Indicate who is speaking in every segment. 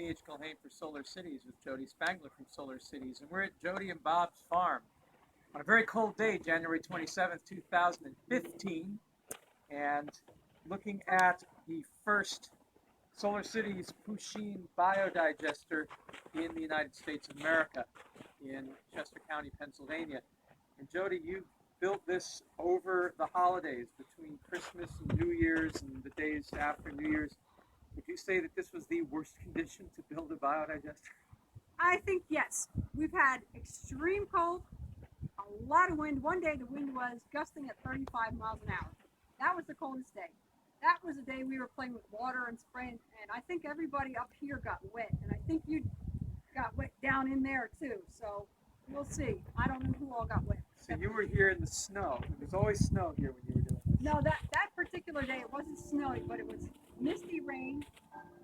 Speaker 1: C.H. Culhane for Solar Cities with Jody Spangler from Solar Cities. And we're at Jody and Bob's farm on a very cold day, January 27th, 2015. And looking at the first Solar Cities puxin biodigester in the United States of America in Chester County, Pennsylvania. And Jody, you built this over the holidays between Christmas and New Year's and the days after New Year's. Would you say that this was the worst condition to build a biodigester?
Speaker 2: I think yes. We've had extreme cold, a lot of wind. One day the wind was gusting at 35 miles an hour. That was the coldest day. That was the day we were playing with water and spraying, and I think everybody up here got wet, and I think you got wet down in there too. So we'll see. I don't know who all got wet.
Speaker 1: So you were here in the snow. There's always snow here when you were doing this.
Speaker 2: No, that particular day it wasn't snowing, but it was misty rain,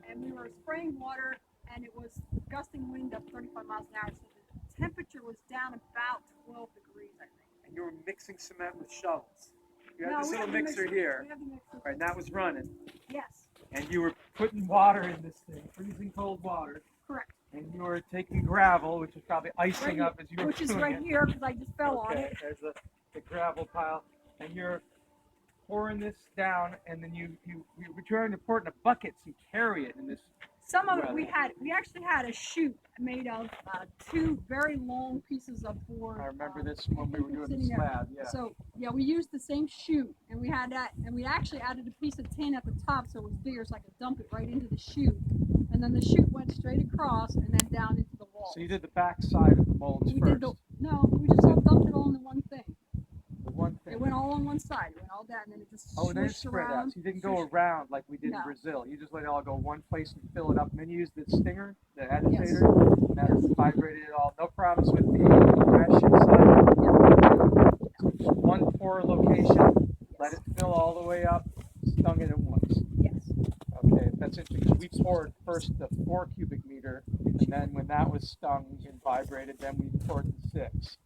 Speaker 2: and we were spraying water, and it was gusting wind up 35 miles an hour. So the temperature was down about 12 degrees, I think.
Speaker 1: And you were mixing cement with shovels. You had
Speaker 2: No,
Speaker 1: this
Speaker 2: we
Speaker 1: little
Speaker 2: have the
Speaker 1: mixer here.
Speaker 2: We have the mixer.
Speaker 1: Right, and that was running.
Speaker 2: Yes,
Speaker 1: And you were putting water in this thing, freezing cold water.
Speaker 2: correct.
Speaker 1: And you were taking gravel, which was probably icing
Speaker 2: Right
Speaker 1: up as you were
Speaker 2: Which is
Speaker 1: doing
Speaker 2: right
Speaker 1: it.
Speaker 2: here because I just fell on
Speaker 1: Okay,
Speaker 2: it.
Speaker 1: there's the gravel pile. And you're pouring this down, and then you were trying to pour it in a bucket so you carry it in this.
Speaker 2: Some of it
Speaker 1: weather.
Speaker 2: we actually had a chute made of two very long pieces of board.
Speaker 1: I remember this when we were doing the
Speaker 2: sitting there.
Speaker 1: slab, yeah.
Speaker 2: So yeah, we used the same chute, and we had that, and we actually added a piece of tin at the top so it was bigger, so I could dump it right into the chute, and then the chute went straight across and then down into the wall.
Speaker 1: So you did the back side of the molds
Speaker 2: We
Speaker 1: first.
Speaker 2: did we just all dumped it all into one thing.
Speaker 1: The one thing.
Speaker 2: It went all on one side. It went all down, and then it just
Speaker 1: Oh, and then it
Speaker 2: swished
Speaker 1: spread
Speaker 2: around.
Speaker 1: out. So you didn't go around like we did
Speaker 2: No.
Speaker 1: in Brazil. You just let it all go one place and fill it up, and then you used the stinger, the agitator,
Speaker 2: Yes.
Speaker 1: and that vibrated it all. No problems with the mesh inside. So one pour location, let it fill all the way up, stung it in once.
Speaker 2: Yes.
Speaker 1: Okay, that's interesting. We poured first the 4 cubic meter, and then when that was stung and vibrated, then we poured the 6.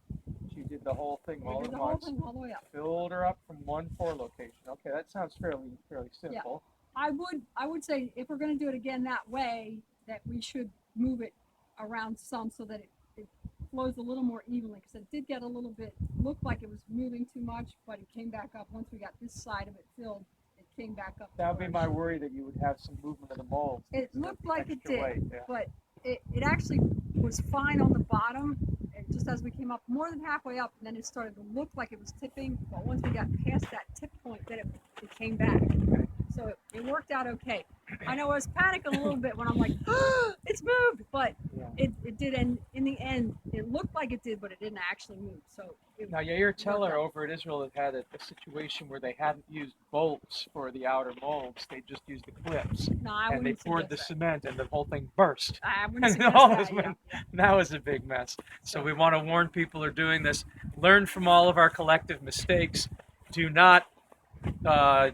Speaker 1: She did the whole thing all
Speaker 2: We did
Speaker 1: at
Speaker 2: the whole
Speaker 1: once.
Speaker 2: thing all the way up.
Speaker 1: Filled her up from one pour location. Okay, that sounds fairly simple.
Speaker 2: I would say if we're going to do it again that way, that we should move it around some so that it flows a little more evenly, because it did get a little bit, looked like it was moving too much, but it came back up. Once we got this side of it filled, it came back up.
Speaker 1: That would be my worry, that you would have some movement of the molds.
Speaker 2: It looked like it
Speaker 1: Extra
Speaker 2: did,
Speaker 1: weight, yeah.
Speaker 2: but it actually was fine on the bottom. And just as we came up more than halfway up, and then it started to look like it was tipping. But once we got past that tip point, then it came back.
Speaker 1: Okay.
Speaker 2: So it worked out okay. I know I was panicking a little bit when I'm like, oh, it's moved, but
Speaker 1: Yeah.
Speaker 2: it did. And in the end, it looked like it did, but it didn't actually move. So
Speaker 1: Now, Yair Teller over at Israel had a situation where they hadn't used bolts for the outer molds. They just used the clips.
Speaker 2: no, I
Speaker 1: And they
Speaker 2: wouldn't
Speaker 1: poured the
Speaker 2: suggest
Speaker 1: cement, and the whole thing burst.
Speaker 2: that. I wouldn't
Speaker 1: And
Speaker 2: suggest
Speaker 1: all
Speaker 2: that.
Speaker 1: this
Speaker 2: Yeah.
Speaker 1: went, that was a big mess. So we want to warn people who are doing this, learn from all of our collective mistakes. Do not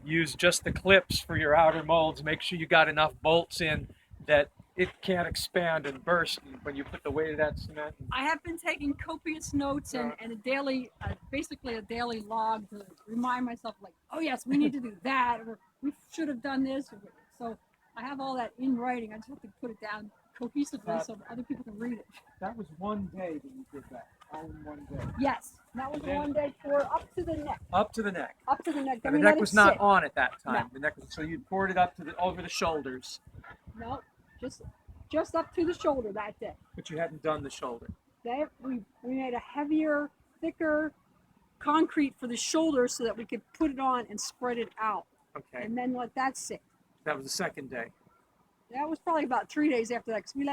Speaker 1: use just the clips for your outer molds. Make sure you got enough bolts in that it can't expand and burst when you put the weight of that cement.
Speaker 2: I have been taking copious notes and a daily, basically a daily log to remind myself, like, oh yes, we need to do that, or we should have done this. So I have all that in writing. I just have to put it down cohesively so other people can read it.
Speaker 1: That was one day that you did that, all in one day.
Speaker 2: Yes, that was the one day pour up to the neck.
Speaker 1: Up to the neck.
Speaker 2: Up to the neck.
Speaker 1: And
Speaker 2: Then
Speaker 1: the
Speaker 2: we
Speaker 1: neck
Speaker 2: let it
Speaker 1: was not
Speaker 2: sit.
Speaker 1: on at that time.
Speaker 2: No.
Speaker 1: The neck was, so you poured it up to over the shoulders,
Speaker 2: No, just up to the shoulder that day.
Speaker 1: but you hadn't done the shoulder.
Speaker 2: We made a heavier, thicker concrete for the shoulder so that we could put it on and spread it out,
Speaker 1: Okay.
Speaker 2: and then let that sit.
Speaker 1: That was the second day.
Speaker 2: That was probably about 3 days after that, because we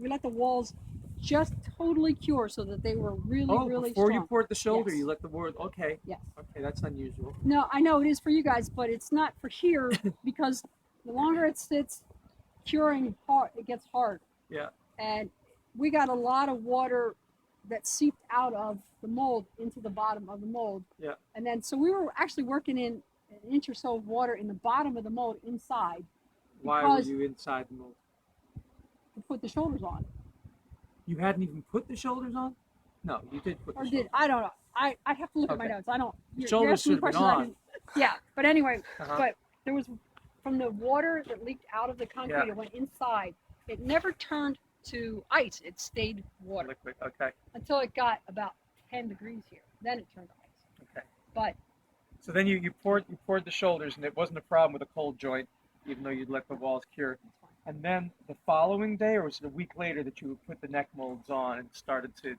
Speaker 2: let the walls just totally cure so that they were really
Speaker 1: before
Speaker 2: strong.
Speaker 1: you poured the shoulder,
Speaker 2: Yes.
Speaker 1: you let the word. Okay.
Speaker 2: Yes.
Speaker 1: Okay, that's unusual.
Speaker 2: No, I know it is for you guys, but it's not for here because the longer it sits, curing hard, it gets hard.
Speaker 1: Yeah.
Speaker 2: And we got a lot of water that seeped out of the mold into the bottom of the mold.
Speaker 1: Yeah.
Speaker 2: And then, so we were actually working in an inch or so of water in the bottom of the mold inside.
Speaker 1: Why were
Speaker 2: Because-
Speaker 1: you inside the mold?
Speaker 2: To put the shoulders on.
Speaker 1: You hadn't even put the shoulders on? No, you did put the
Speaker 2: Or
Speaker 1: shoulders.
Speaker 2: did, I don't know. I'd have to look at my
Speaker 1: Okay.
Speaker 2: notes. I don't. You're
Speaker 1: Shoulders
Speaker 2: asking me
Speaker 1: should have been
Speaker 2: questions I
Speaker 1: on.
Speaker 2: didn't- Yeah, but anyway,
Speaker 1: Uh-huh.
Speaker 2: but there was, from the water that leaked out of the concrete,
Speaker 1: Yeah.
Speaker 2: it went inside. it never turned to ice. It stayed water
Speaker 1: Liquid. Okay.
Speaker 2: until it got about 10 degrees here. Then it turned to ice.
Speaker 1: Okay.
Speaker 2: But
Speaker 1: So then you poured the shoulders, and it wasn't a problem with a cold joint, even though you'd let the walls cure.
Speaker 2: it's fine.
Speaker 1: And then the following day, or was it a week later, that you would put the neck molds on and started to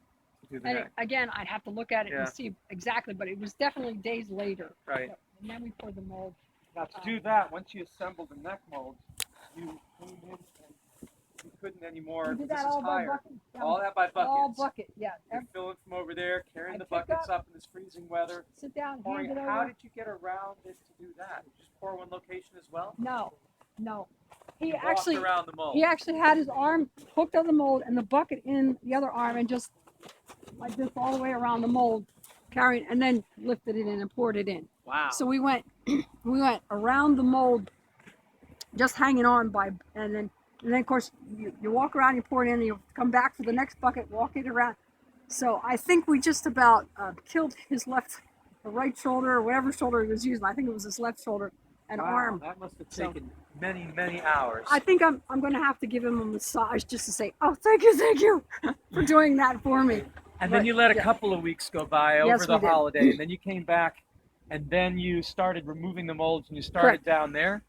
Speaker 1: do the
Speaker 2: And
Speaker 1: neck?
Speaker 2: again, I'd have to look at it
Speaker 1: Yeah.
Speaker 2: and see exactly, but it was definitely days later.
Speaker 1: Right.
Speaker 2: And then we poured the mold.
Speaker 1: Now to do that, once you assembled the neck molds, you came in and you couldn't anymore.
Speaker 2: We did
Speaker 1: This
Speaker 2: that
Speaker 1: is
Speaker 2: all by
Speaker 1: higher.
Speaker 2: bucket.
Speaker 1: All that by buckets.
Speaker 2: All bucket, yeah.
Speaker 1: You're filling from over there, carrying
Speaker 2: I
Speaker 1: the
Speaker 2: pick
Speaker 1: buckets up in this freezing weather.
Speaker 2: Sit down,
Speaker 1: Pouring.
Speaker 2: hand it
Speaker 1: How
Speaker 2: over.
Speaker 1: did you get around it to do that? Did you just pour one location as well?
Speaker 2: No. He
Speaker 1: Walked
Speaker 2: actually
Speaker 1: around the mold.
Speaker 2: he actually had his arm hooked on the mold and the bucket in the other arm and just like this all the way around the mold, carrying, and then lifted it in and poured it in.
Speaker 1: Wow.
Speaker 2: So we went around the mold, just hanging on by, and then of course you walk around, you pour it in, and you come back for the next bucket, walk it around. So I think we just about killed his right shoulder, or whatever shoulder he was using. I think it was his left shoulder and
Speaker 1: Wow,
Speaker 2: arm.
Speaker 1: that must have taken many hours.
Speaker 2: I think I'm going to have to give him a massage just to say, oh, thank you for doing that for me.
Speaker 1: And then
Speaker 2: But,
Speaker 1: you let a
Speaker 2: yeah.
Speaker 1: couple of weeks go by
Speaker 2: Yes,
Speaker 1: over the
Speaker 2: we did.
Speaker 1: holiday, and then you came back, and then you started removing the molds, and you started
Speaker 2: Correct.
Speaker 1: down there.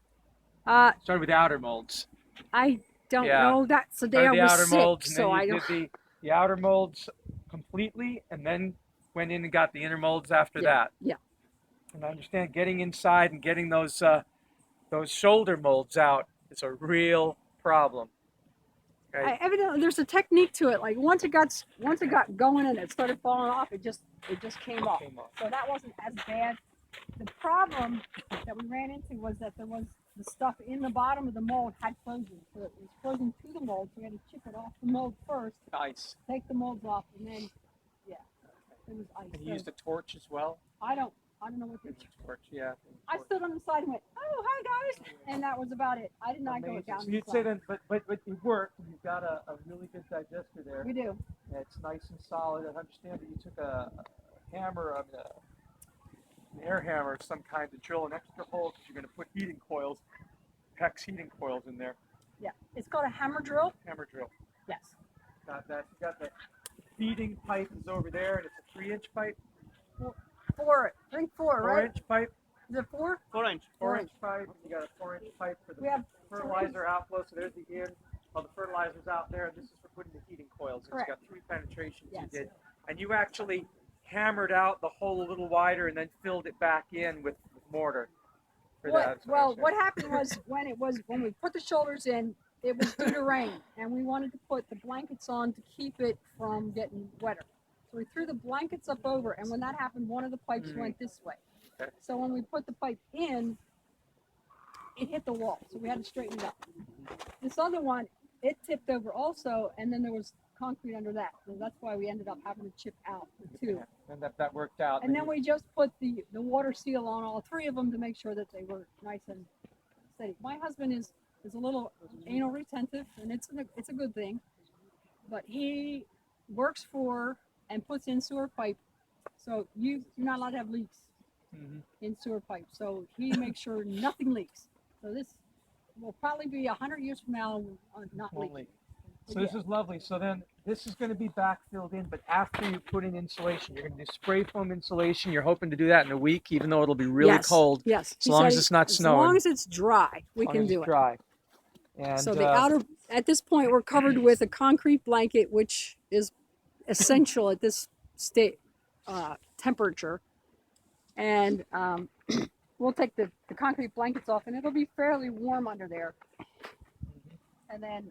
Speaker 1: Started with the outer molds.
Speaker 2: I don't
Speaker 1: Yeah.
Speaker 2: know. That's the day I
Speaker 1: Started the
Speaker 2: was
Speaker 1: outer
Speaker 2: sick,
Speaker 1: molds, and
Speaker 2: so
Speaker 1: then
Speaker 2: I
Speaker 1: you
Speaker 2: don't.
Speaker 1: did the outer molds completely, and then went in and got the inner molds after
Speaker 2: Yeah,
Speaker 1: that.
Speaker 2: yeah.
Speaker 1: And I understand getting inside and getting those shoulder molds out is a real problem. Okay?
Speaker 2: Evidently, there's a technique to it. Like once it got going and it started falling off, it just came off. So that wasn't as bad. The problem that we ran into was that there was the stuff in the bottom of the mold had frozen, so it was frozen to the mold. So we had to chip it off the mold first,
Speaker 1: Ice.
Speaker 2: take the molds off, and then it was ice.
Speaker 1: And you
Speaker 2: So
Speaker 1: used a torch as well?
Speaker 2: I don't know what they.
Speaker 1: Torch, yeah.
Speaker 2: I stood on the side and went, "Oh, hi guys," and that was about it. I did not go
Speaker 1: Amazing.
Speaker 2: down.
Speaker 1: So
Speaker 2: the
Speaker 1: you'd
Speaker 2: side.
Speaker 1: say then, but it worked, and you've got a really good digester there.
Speaker 2: We do.
Speaker 1: And it's nice and solid. I understand that you took a hammer, an air hammer of some kind to drill an extra hole because you're going to put heating coils, PEX heating coils in there.
Speaker 2: Yeah, it's called a hammer drill.
Speaker 1: Hammer drill.
Speaker 2: Yes.
Speaker 1: Got that. You got the feeding pipe is over there, and it's a 3-inch pipe.
Speaker 2: I think four, right?
Speaker 1: 4-inch pipe.
Speaker 2: Is it 4?
Speaker 3: 4-inch.
Speaker 1: 4-inch pipe. And you got a 4-inch pipe for the
Speaker 2: We have
Speaker 1: fertilizer outflow. So there's the in. All the fertilizer's out there. This is for putting the heating coils. It's
Speaker 2: Correct.
Speaker 1: got 3 penetrations
Speaker 2: Yes.
Speaker 1: you did, and you actually hammered out the hole a little wider and then filled it back in with mortar. For that.
Speaker 2: What happened was when we put the shoulders in, it was due to rain, and we wanted to put the blankets on to keep it from getting wetter. So we threw the blankets up over, and when that happened, one of the pipes went this way.
Speaker 1: Okay.
Speaker 2: So when we put the pipe in, it hit the wall, so we had to straighten it up. This other one, it tipped over also, and then there was concrete under that. So that's why we ended up having to chip out the two.
Speaker 1: And that worked out.
Speaker 2: And then we just put the water seal on all 3 of them to make sure that they were nice and steady. My husband is a little anal retentive, and it's a good thing. But he works for and puts in sewer pipe, so you're not allowed to have leaks in sewer pipe. So he makes sure nothing leaks. So this will probably be 100 years from now not leaking.
Speaker 1: So this is lovely. So then this is going to be backfilled in, but after you put in insulation, you're going to do spray foam insulation. You're hoping to do that in a week, even though it'll be really cold.
Speaker 2: Yes.
Speaker 1: As long as it's not snowing.
Speaker 2: As long as it's dry, we can do it.
Speaker 1: Dry. And,
Speaker 2: So the outer, at this point, we're covered with a concrete blanket, which is essential at this state temperature. And we'll take the concrete blankets off, and it'll be fairly warm under there. And then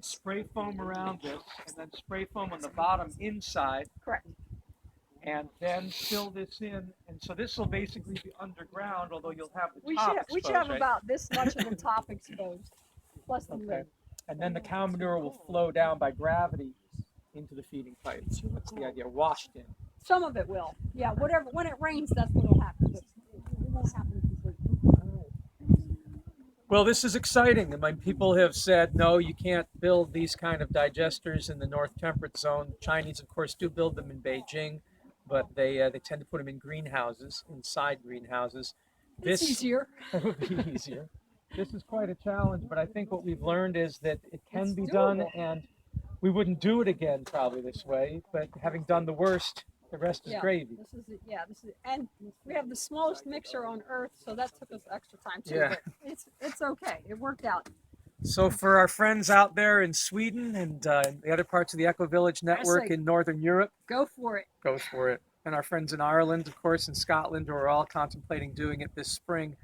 Speaker 1: spray foam around this, and then spray foam on the bottom inside.
Speaker 2: Correct.
Speaker 1: And then fill this in, and so this will basically be underground, although you'll have the
Speaker 2: We
Speaker 1: top
Speaker 2: should
Speaker 1: exposed,
Speaker 2: have
Speaker 1: right?
Speaker 2: about this much of the top exposed, plus the
Speaker 1: Okay.
Speaker 2: lid.
Speaker 1: And then the cow manure will flow down by gravity into the feeding pipes. That's the idea, washed in.
Speaker 2: Some of it will. Yeah, whatever. When it rains, that's what will happen. But it won't happen completely.
Speaker 1: Well, this is exciting. I mean, people have said, no, you can't build these kind of digesters in the North Temperate Zone. Chinese, of course, do build them in Beijing, but they tend to put them in greenhouses, inside greenhouses.
Speaker 2: It's easier.
Speaker 1: It would be easier. this is quite a challenge, but I think what we've learned is that it can
Speaker 2: It's
Speaker 1: be done,
Speaker 2: doable.
Speaker 1: and we wouldn't do it again probably this way, but having done the worst, the rest is
Speaker 2: Yeah,
Speaker 1: gravy.
Speaker 2: this is, and we have the smallest mixer on earth, so that took us extra time too.
Speaker 1: Yeah.
Speaker 2: But it's okay. It worked out.
Speaker 1: So for our friends out there in Sweden and the other parts of the Eco Village network
Speaker 2: say-
Speaker 1: in Northern Europe,
Speaker 2: Go for it.
Speaker 1: go for it. And our friends in Ireland, of course, and Scotland, who are all contemplating doing it this spring,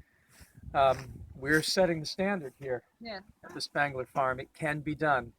Speaker 1: we're setting the standard here
Speaker 2: Yeah.
Speaker 1: at the Spangler Farm. It can be done.